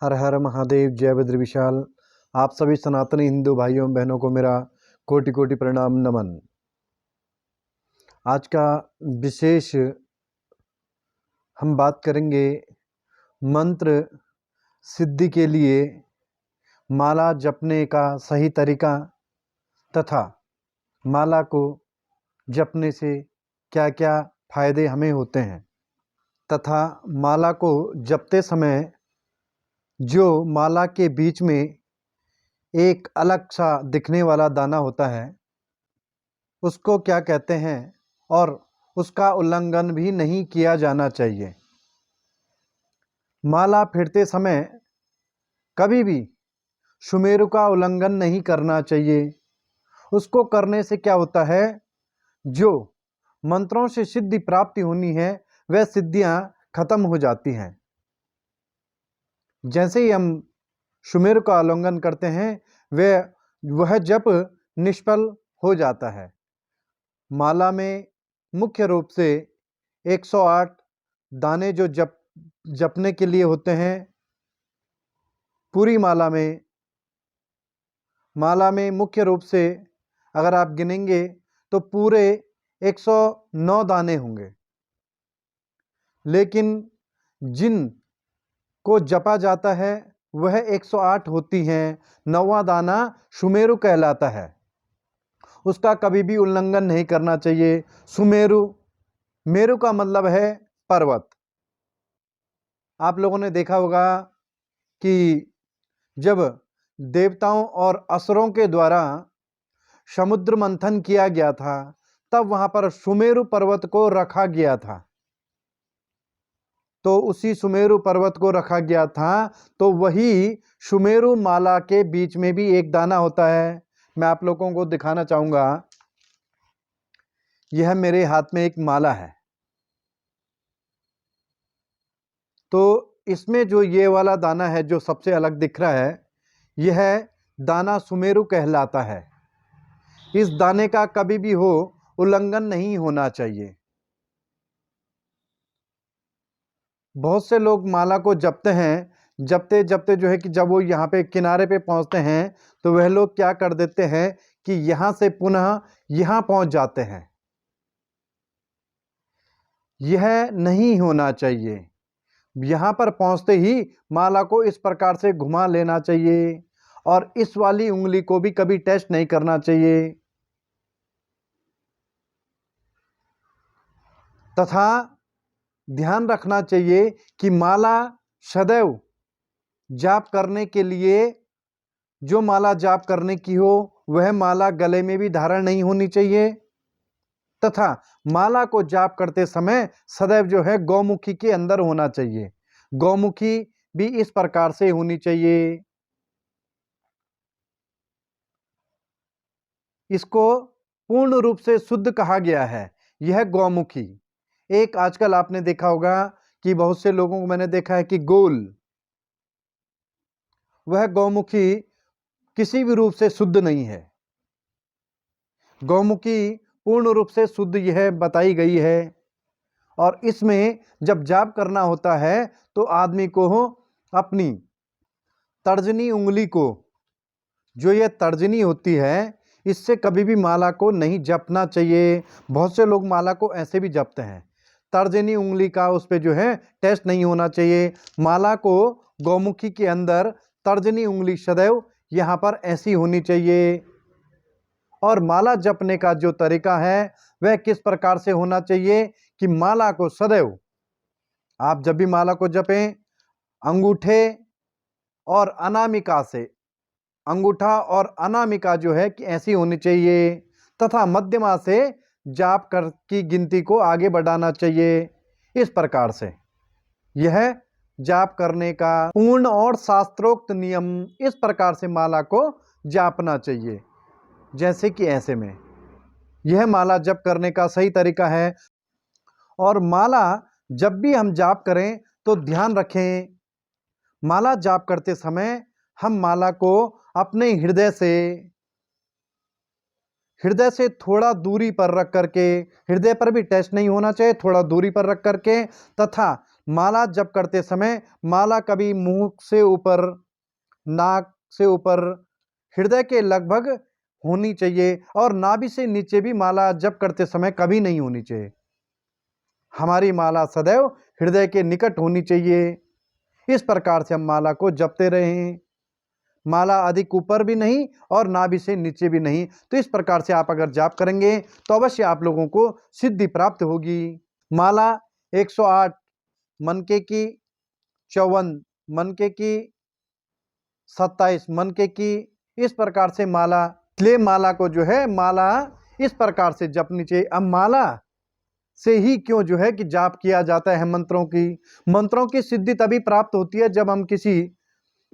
हर हर महादेव, जय बद्र विशाल। आप सभी सनातनी हिंदू भाइयों बहनों को मेरा कोटि कोटि प्रणाम नमन। आज का विशेष हम बात करेंगे मंत्र सिद्धि के लिए माला जपने का सही तरीका तथा माला को जपने से क्या क्या फायदे हमें होते हैं तथा माला को जपते समय जो माला के बीच में एक अलग सा दिखने वाला दाना होता है उसको क्या कहते हैं और उसका उल्लंघन भी नहीं किया जाना चाहिए। माला फेरते समय कभी भी सुमेरु का उल्लंघन नहीं करना चाहिए। उसको करने से क्या होता है, जो मंत्रों से सिद्धि प्राप्ति होनी है वह सिद्धियां खत्म हो जाती हैं। जैसे ही हम सुमेरु का उल्लंघन करते हैं वह जप निष्फल हो जाता है। माला में मुख्य रूप से 108 दाने जो जपने के लिए होते हैं। पूरी माला में मुख्य रूप से अगर आप गिनेंगे तो पूरे 109 दाने होंगे, लेकिन जिन को जपा जाता है वह 108 होती हैं। 9वां दाना सुमेरु कहलाता है, उसका कभी भी उल्लंघन नहीं करना चाहिए। सुमेरु, मेरु का मतलब है पर्वत। आप लोगों ने देखा होगा कि जब देवताओं और असुरों के द्वारा समुद्र मंथन किया गया था तब वहां पर सुमेरु पर्वत को रखा गया था। तो उसी सुमेरु पर्वत को रखा गया था, तो वही सुमेरु माला के बीच में भी एक दाना होता है। मैं आप लोगों को दिखाना चाहूंगा। यह मेरे हाथ में एक माला है, तो इसमें जो ये वाला दाना है जो सबसे अलग दिख रहा है, यह दाना सुमेरु कहलाता है। इस दाने का कभी भी हो उल्लंघन नहीं होना चाहिए। बहुत से लोग माला को जपते हैं, जपते जपते जो है कि जब वो यहाँ पे किनारे पे पहुँचते हैं तो वह लोग क्या कर देते हैं कि यहाँ से पुनः यहाँ पहुँच जाते हैं। यह नहीं होना चाहिए। यहाँ पर पहुँचते ही माला को इस प्रकार से घुमा लेना चाहिए और इस वाली उंगली को भी कभी टेस्ट नहीं करना चाहिए। तथा ध्यान रखना चाहिए कि माला सदैव जाप करने के लिए, जो माला जाप करने की हो वह माला गले में भी धारण नहीं होनी चाहिए तथा माला को जाप करते समय सदैव जो है गौमुखी के अंदर होना चाहिए। गौमुखी भी इस प्रकार से होनी चाहिए। इसको पूर्ण रूप से शुद्ध कहा गया है, यह गौमुखी। एक आजकल आपने देखा होगा कि बहुत से लोगों को मैंने देखा है कि गोल, वह गौमुखी किसी भी रूप से शुद्ध नहीं है। गौमुखी पूर्ण रूप से शुद्ध यह बताई गई है। और इसमें जब जाप करना होता है तो आदमी को अपनी तर्जनी उंगली को, जो यह तर्जनी होती है, इससे कभी भी माला को नहीं जपना चाहिए। बहुत से लोग माला को ऐसे भी जपते हैं, तर्जनी उंगली का उस पर जो है टेस्ट नहीं होना चाहिए। माला को गौमुखी के अंदर तर्जनी उंगली सदैव यहाँ पर ऐसी होनी चाहिए। और माला जपने का जो तरीका है वह किस प्रकार से होना चाहिए कि माला को सदैव आप जब भी माला को जपें, अंगूठे और अनामिका से, अंगूठा और अनामिका जो है कि ऐसी होनी चाहिए तथा मध्यमा से जाप कर की गिनती को आगे बढ़ाना चाहिए। इस प्रकार से यह जाप करने का पूर्ण और शास्त्रोक्त नियम। इस प्रकार से माला को जापना चाहिए, जैसे कि ऐसे में यह माला जप करने का सही तरीका है। और माला जब भी हम जाप करें तो ध्यान रखें, माला जाप करते समय हम माला को अपने हृदय से थोड़ा दूरी पर रख करके, हृदय पर भी टच नहीं होना चाहिए, थोड़ा दूरी पर रख करके तथा माला जप करते समय माला कभी मुंह से ऊपर, नाक से ऊपर, हृदय के लगभग होनी चाहिए और नाभि से नीचे भी माला जप करते समय कभी नहीं होनी चाहिए। हमारी माला सदैव हृदय के निकट होनी चाहिए। इस प्रकार से हम माला को जपते रहें। माला अधिक ऊपर भी नहीं और नाभि से नीचे भी नहीं। तो इस प्रकार से आप अगर जाप करेंगे तो अवश्य आप लोगों को सिद्धि प्राप्त होगी। माला 108 मनके की, 54 मनके की, 27 मनके की, इस प्रकार से माला, इसलिए माला को जो है माला इस प्रकार से जपनी चाहिए। अब माला से ही क्यों जो है कि जाप किया जाता है मंत्रों की सिद्धि तभी प्राप्त होती है जब हम किसी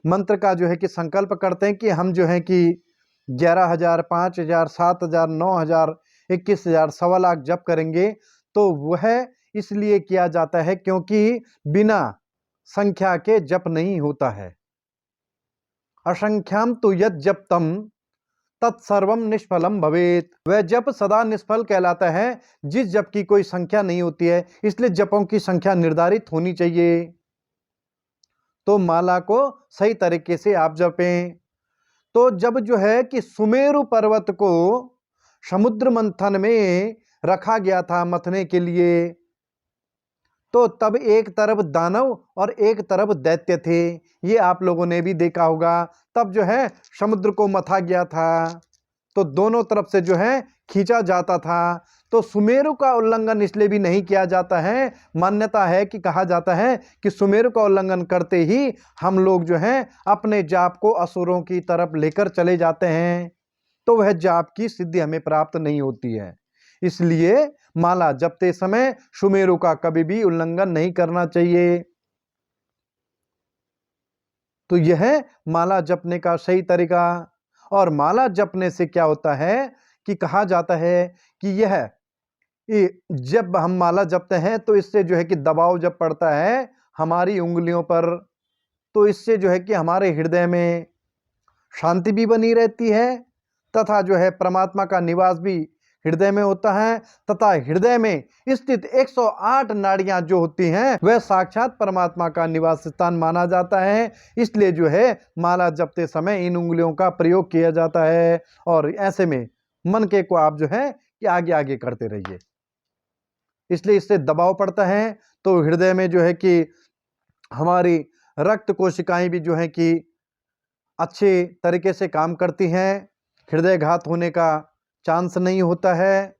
मंत्र का जो है कि संकल्प करते हैं कि हम जो है कि 11,000, 5,000, 7,000, 9,000, 21,000, 1,15,000 जप करेंगे। तो वह इसलिए किया जाता है क्योंकि बिना संख्या के जप नहीं होता है। असंख्याम तो यत् जपतम तत्सर्वम निष्फलम भवेत। वह जप सदा निष्फल कहलाता है जिस जप की कोई संख्या नहीं होती है। इसलिए जपों की संख्या निर्धारित होनी चाहिए। तो माला को सही तरीके से आप जपें। तो जब जो है कि सुमेरु पर्वत को समुद्र मंथन में रखा गया था मथने के लिए, तो तब एक तरफ दानव और एक तरफ दैत्य थे। ये आप लोगों ने भी देखा होगा। तब जो है समुद्र को मथा गया था तो दोनों तरफ से जो है खींचा जाता था। तो सुमेरु का उल्लंघन इसलिए भी नहीं किया जाता है। मान्यता है कि कहा जाता है कि सुमेरु का उल्लंघन करते ही हम लोग जो हैं अपने जाप को असुरों की तरफ लेकर चले जाते हैं। तो वह जाप की सिद्धि हमें प्राप्त नहीं होती है। इसलिए माला जपते समय सुमेरु का कभी भी उल्लंघन नहीं करना चाहिए। तो यह माला जपने का सही तरीका। और माला जपने से क्या होता है कि कहा जाता है कि जब हम माला जपते हैं तो इससे जो है कि दबाव जब पड़ता है हमारी उंगलियों पर, तो इससे जो है कि हमारे हृदय में शांति भी बनी रहती है तथा जो है परमात्मा का निवास भी हृदय में होता है। तथा हृदय में स्थित 108 नाड़ियां जो होती हैं वह साक्षात परमात्मा का निवास स्थान माना जाता है। इसलिए जो है माला जपते समय इन उंगलियों का प्रयोग किया जाता है। और ऐसे में मन के को आप जो है कि आगे आगे करते रहिए। इसलिए इससे दबाव पड़ता है तो हृदय में जो है कि हमारी रक्त कोशिकाएं भी जो है कि अच्छे तरीके से काम करती हैं। हृदयघात होने का चांस नहीं होता है।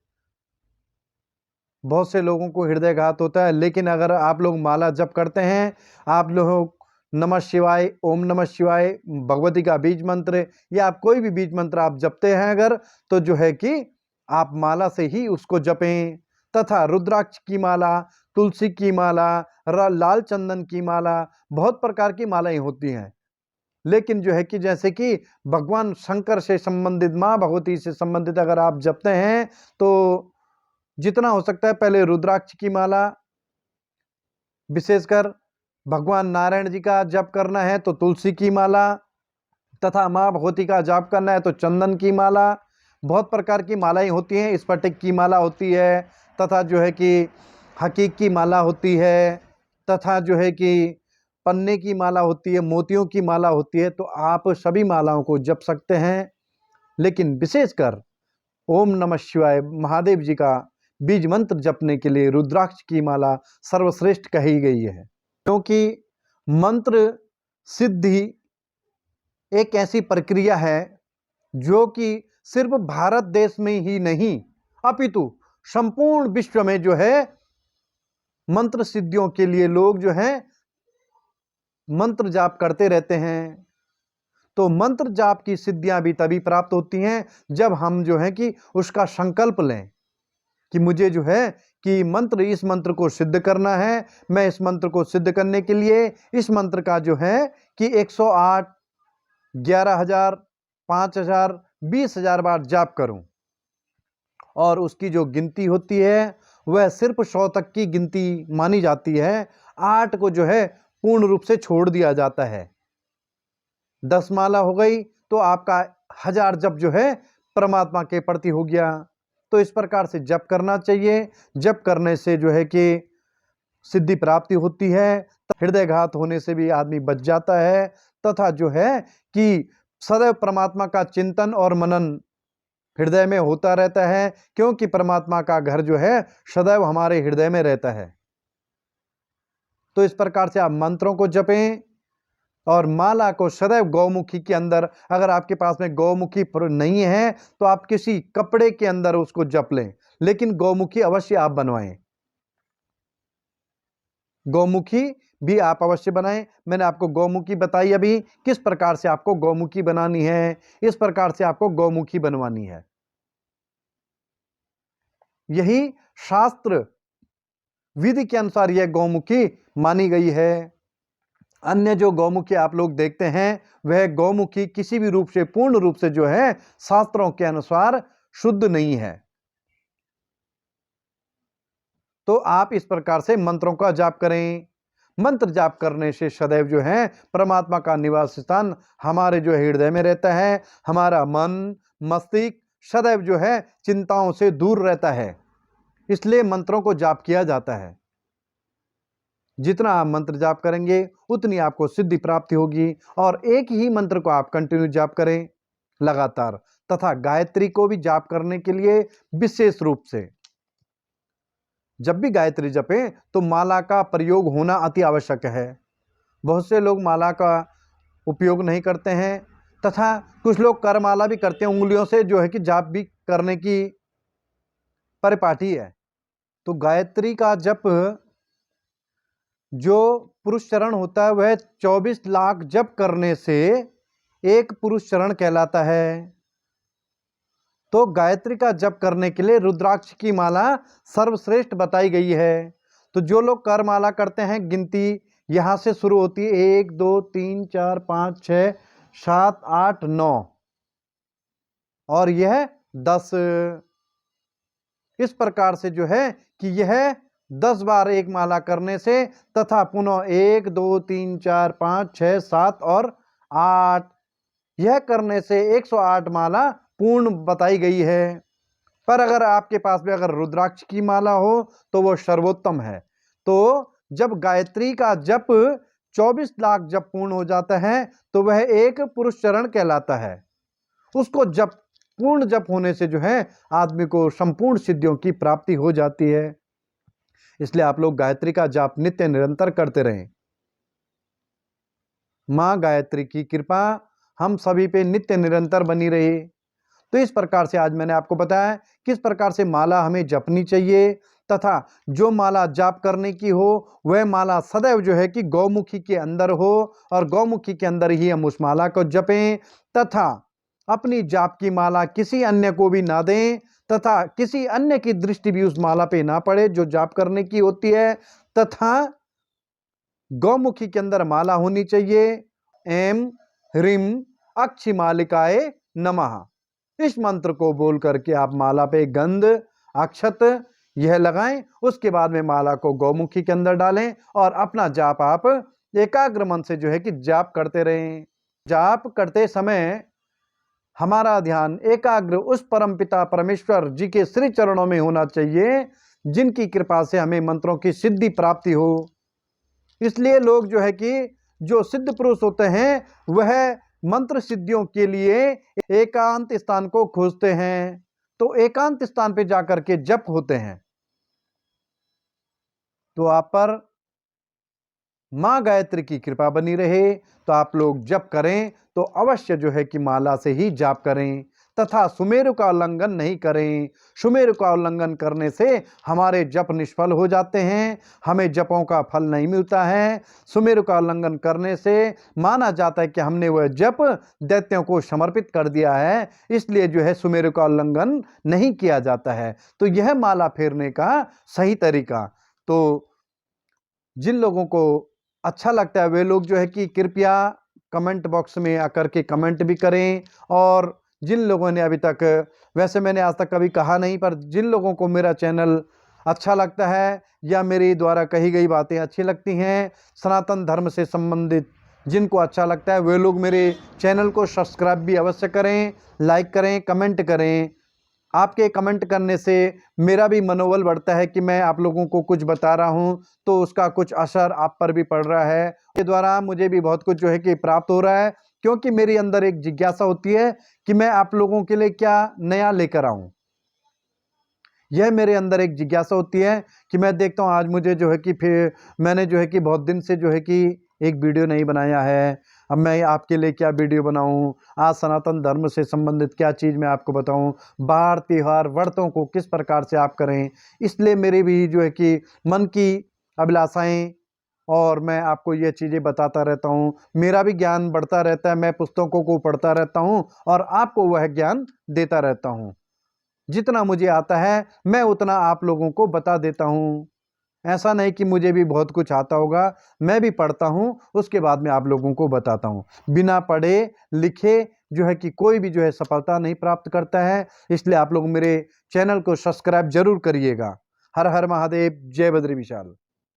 बहुत से लोगों को हृदयघात होता है, लेकिन अगर आप लोग माला जप करते हैं, आप लोग नमः शिवाय, ओम नमः शिवाय, भगवती का बीज मंत्र या आप कोई भी बीज मंत्र आप जपते हैं अगर, तो जो है कि आप माला से ही उसको जपें। तथा रुद्राक्ष की माला, तुलसी की माला, लाल चंदन की माला, बहुत प्रकार की मालाएं होती हैं। लेकिन जो है कि जैसे कि भगवान शंकर से संबंधित, माँ भगवती से संबंधित अगर आप जपते हैं तो जितना हो सकता है पहले रुद्राक्ष की माला, विशेषकर भगवान नारायण जी का जप करना है तो तुलसी की माला, तथा माँ भगवती का जाप करना है तो चंदन की माला। बहुत प्रकार की मालाएं होती हैं। स्फटिक की माला होती है तथा जो है कि हकीक की माला होती है तथा जो है कि पन्ने की माला होती है, मोतियों की माला होती है। तो आप सभी मालाओं को जप सकते हैं। लेकिन विशेषकर ओम नमः शिवाय महादेव जी का बीज मंत्र जपने के लिए रुद्राक्ष की माला सर्वश्रेष्ठ कही गई है। क्योंकि मंत्र सिद्धि एक ऐसी प्रक्रिया है जो कि सिर्फ भारत देश में ही नहीं अपितु संपूर्ण विश्व में जो है मंत्र सिद्धियों के लिए लोग जो हैं मंत्र जाप करते रहते हैं। तो मंत्र जाप की सिद्धियां भी तभी प्राप्त होती हैं जब हम जो है कि उसका संकल्प लें कि मुझे जो है कि इस मंत्र को सिद्ध करना है। मैं इस मंत्र को सिद्ध करने के लिए इस मंत्र का जो है कि 108, 11,000, 5,000, 20,000 बार जाप करूं। और उसकी जो गिनती होती है वह सिर्फ 100 तक की गिनती मानी जाती है। 8 को जो है पूर्ण रूप से छोड़ दिया जाता है। 10 माला हो गई तो आपका 1000 जप जो है परमात्मा के प्रति हो गया। तो इस प्रकार से जप करना चाहिए। जप करने से जो है कि सिद्धि प्राप्ति होती है। हृदयघात होने से भी आदमी बच जाता है, तथा जो है कि सदैव परमात्मा का चिंतन और मनन हृदय में होता रहता है, क्योंकि परमात्मा का घर जो है सदैव हमारे हृदय में रहता है। तो इस प्रकार से आप मंत्रों को जपें और माला को सदैव गौमुखी के अंदर, अगर आपके पास में गौमुखी नहीं है तो आप किसी कपड़े के अंदर उसको जप लें, लेकिन गौमुखी अवश्य आप बनवाएं। गौमुखी भी आप अवश्य बनाएं। मैंने आपको गौमुखी बताई अभी, किस प्रकार से आपको गौमुखी बनानी है, इस प्रकार से आपको गौमुखी बनवानी है। यही शास्त्र विधि के अनुसार यह गौमुखी मानी गई है। अन्य जो गौमुखी आप लोग देखते हैं वह गौमुखी किसी भी रूप से, पूर्ण रूप से जो है शास्त्रों के अनुसार शुद्ध नहीं है। तो आप इस प्रकार से मंत्रों का जाप करें। मंत्र जाप करने से सदैव जो है परमात्मा का निवास स्थान हमारे जो हृदय में रहता है। हमारा मन मस्तिष्क सदैव जो है चिंताओं से दूर रहता है, इसलिए मंत्रों को जाप किया जाता है। जितना आप मंत्र जाप करेंगे उतनी आपको सिद्धि प्राप्ति होगी। और एक ही मंत्र को आप कंटिन्यू जाप करें लगातार, तथा गायत्री को भी जाप करने के लिए विशेष रूप से जब भी गायत्री जपें तो माला का प्रयोग होना अति आवश्यक है। बहुत से लोग माला का उपयोग नहीं करते हैं, तथा कुछ लोग करमाला भी करते हैं, उंगलियों से जो है कि जाप भी करने की परिपाटी है। तो गायत्री का जप जो पुरुष चरण होता है वह 24 लाख जप करने से एक पुरुष चरण कहलाता है। तो गायत्री का जप करने के लिए रुद्राक्ष की माला सर्वश्रेष्ठ बताई गई है। तो जो लोग कर माला करते हैं, गिनती यहाँ से शुरू होती है 1 2 3 4 5 6 7 8 9 और यह 10। इस प्रकार से जो है कि यह 10 बार एक माला करने से, तथा पुनः 1 2 3 4 5 6 7 और 8 यह करने से 108 माला पूर्ण बताई गई है। पर अगर आपके पास में अगर रुद्राक्ष की माला हो तो वह सर्वोत्तम है। तो जब गायत्री का जप 24 लाख जप पूर्ण हो जाता है तो वह एक पुरुष चरण कहलाता है। उसको जप पूर्ण जप होने से जो है आदमी को संपूर्ण सिद्धियों की प्राप्ति हो जाती है। इसलिए आप लोग गायत्री का जाप नित्य निरंतर करते रहें। माँ गायत्री की कृपा हम सभी पे नित्य निरंतर बनी रहे। तो इस प्रकार से आज मैंने आपको बताया किस प्रकार से माला हमें जपनी चाहिए, तथा जो माला जाप करने की हो वह माला सदैव जो है कि गौमुखी के अंदर हो, और गौमुखी के अंदर ही हम उस माला को जपें, तथा अपनी जाप की माला किसी अन्य को भी ना दें, तथा किसी अन्य की दृष्टि भी उस माला पे ना पड़े जो जाप करने की होती है। तथा गौमुखी के अंदर माला होनी चाहिए एम ह्रीम अक्षि मालिकाए नमः। इस मंत्र को बोल करके आप माला पे गंध अक्षत यह लगाएं। उसके बाद में माला को गौमुखी के अंदर डालें और अपना जाप आप एकाग्र मन से जो है कि जाप करते रहें। जाप करते समय हमारा ध्यान एकाग्र उस परमपिता परमेश्वर जी के श्री चरणों में होना चाहिए, जिनकी कृपा से हमें मंत्रों की सिद्धि प्राप्ति हो। इसलिए लोग जो है कि जो सिद्ध पुरुष होते हैं वह मंत्र सिद्धियों के लिए एकांत स्थान को खोजते हैं। तो एकांत स्थान पे जाकर के जप होते हैं। तो आप पर माँ गायत्री की कृपा बनी रहे। तो आप लोग जप करें तो अवश्य जो है कि माला से ही जाप करें, तथा सुमेरु का उल्लंघन नहीं करें। सुमेरु का उल्लंघन करने से हमारे जप निष्फल हो जाते हैं, हमें जपों का फल नहीं मिलता है। सुमेरु का उल्लंघन करने से माना जाता है कि हमने वह जप दैत्यों को समर्पित कर दिया है, इसलिए जो है सुमेरु का उल्लंघन नहीं किया जाता है। तो यह माला फेरने का सही तरीका। तो जिन लोगों को अच्छा लगता है वे लोग जो है कि कृपया कमेंट बॉक्स में आकर के कमेंट भी करें। और जिन लोगों ने अभी तक, वैसे मैंने आज तक कभी कहा नहीं, पर जिन लोगों को मेरा चैनल अच्छा लगता है या मेरी द्वारा कही गई बातें अच्छी लगती हैं, सनातन धर्म से संबंधित जिनको अच्छा लगता है वे लोग मेरे चैनल को सब्सक्राइब भी अवश्य करें, लाइक करें, कमेंट करें। आपके कमेंट करने से मेरा भी मनोबल बढ़ता है कि मैं आप लोगों को कुछ बता रहा हूं तो उसका कुछ असर आप पर भी पड़ रहा है। के द्वारा मुझे भी बहुत कुछ जो है कि प्राप्त हो रहा है, क्योंकि मेरे अंदर एक जिज्ञासा होती है कि मैं आप लोगों के लिए क्या नया लेकर आऊं। यह मेरे अंदर एक जिज्ञासा होती है कि मैं देखता हूँ आज मुझे जो है कि फिर मैंने जो है कि बहुत दिन से जो है कि एक वीडियो नहीं बनाया है। अब मैं आपके लिए क्या वीडियो बनाऊं, आज सनातन धर्म से संबंधित क्या चीज़ मैं आपको बताऊं, बाहर त्योहार व्रतों को किस प्रकार से आप करें। इसलिए मेरी भी जो है कि मन की अभिलाषाएं और मैं आपको ये चीज़ें बताता रहता हूँ। मेरा भी ज्ञान बढ़ता रहता है, मैं पुस्तकों को पढ़ता रहता हूँ और आपको वह ज्ञान देता रहता हूँ। जितना मुझे आता है मैं उतना आप लोगों को बता देता हूँ। ऐसा नहीं कि मुझे भी बहुत कुछ आता होगा, मैं भी पढ़ता हूँ उसके बाद में आप लोगों को बताता हूँ। बिना पढ़े लिखे जो है कि कोई भी जो है सफलता नहीं प्राप्त करता है। इसलिए आप लोग मेरे चैनल को सब्सक्राइब जरूर करिएगा। हर हर महादेव, जय बद्री विशाल।